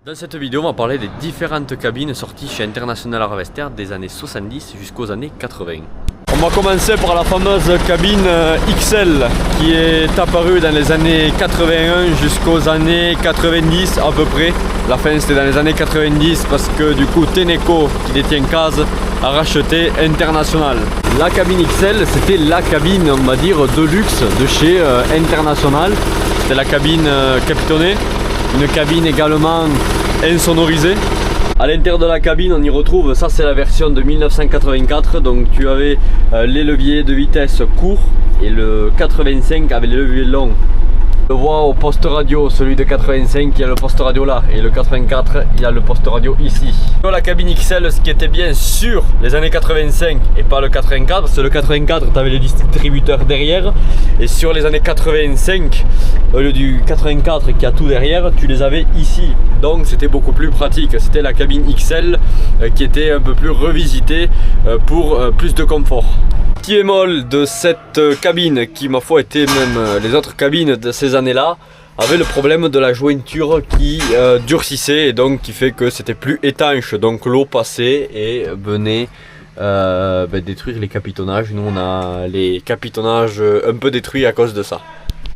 Dans cette vidéo, on va parler des différentes cabines sorties chez International Harvester des années 70 jusqu'aux années 80. On va commencer par la fameuse cabine XL qui est apparue dans les années 81 jusqu'aux années 90 à peu près. La fin c'était dans les années 90 parce que du coup Tenneco qui détient Case a racheté International. La cabine XL c'était la cabine on va dire de luxe de chez International. C'était la cabine capitonnée, une cabine également insonorisée. À l'intérieur de la cabine on y retrouve, ça c'est la version de 1984, donc tu avais les leviers de vitesse courts et le 85 avait les leviers longs. On le voit au poste radio, celui de 85 il y a le poste radio là et le 84 il y a le poste radio ici. Sur la cabine XL, ce qui était bien sur les années 85 et pas le 84, parce que le 84 tu avais les distributeurs derrière et sur les années 85 au lieu du 84 qui a tout derrière, tu les avais ici, donc c'était beaucoup plus pratique. C'était la cabine XL qui était un peu plus revisitée pour plus de confort. Petit bémol de cette cabine qui ma foi était même les autres cabines de ces années là avait le problème de la jointure qui durcissait et donc qui fait que c'était plus étanche, donc l'eau passait et venait détruire les capitonnages. Nous on a les capitonnages un peu détruits à cause de ça.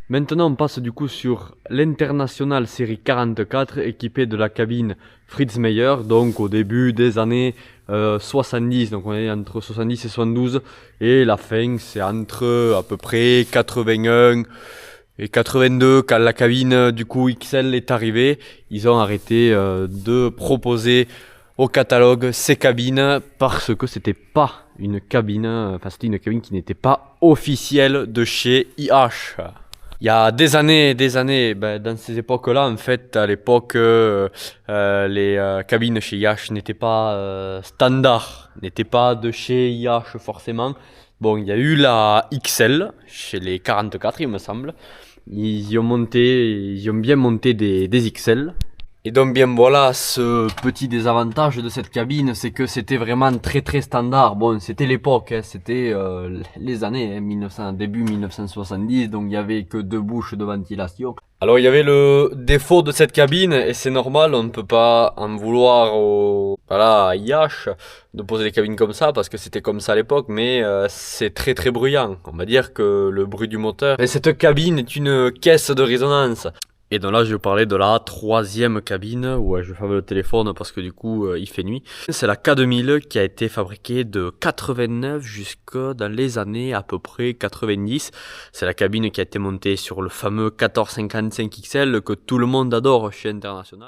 Maintenant on passe du coup sur l'International série 44 équipée de la cabine Fritz Meyer, donc au début des années 70, donc on est entre 70 et 72 et la fin c'est entre à peu près 81 et 82 quand la cabine du coup XL est arrivée. Ils ont arrêté de proposer au catalogue ces cabines parce que c'était pas une cabine, enfin c'était une cabine qui n'était pas officielle de chez IH. Il y a des années, dans ces époques-là, en fait, à l'époque, les cabines chez IH n'étaient pas standards, n'étaient pas de chez IH forcément. Bon, il y a eu la XL chez les 44, il me semble. Ils ont bien monté des XL. Et donc bien voilà, ce petit désavantage de cette cabine, c'est que c'était vraiment très standard. Bon, c'était l'époque, hein, c'était les années 1900, début 1970, donc il n'y avait que 2 bouches de ventilation. Alors il y avait le défaut de cette cabine, et c'est normal, on ne peut pas en vouloir à IH de poser des cabines comme ça, parce que c'était comme ça à l'époque, mais c'est très bruyant. On va dire que le bruit du moteur... Et cette cabine est une caisse de résonance. Et donc là je vais parler de la 3e cabine, ouais je ferme le téléphone parce que du coup il fait nuit. C'est la K2000 qui a été fabriquée de 89 jusque dans les années à peu près 90. C'est la cabine qui a été montée sur le fameux 1455 XL que tout le monde adore chez International.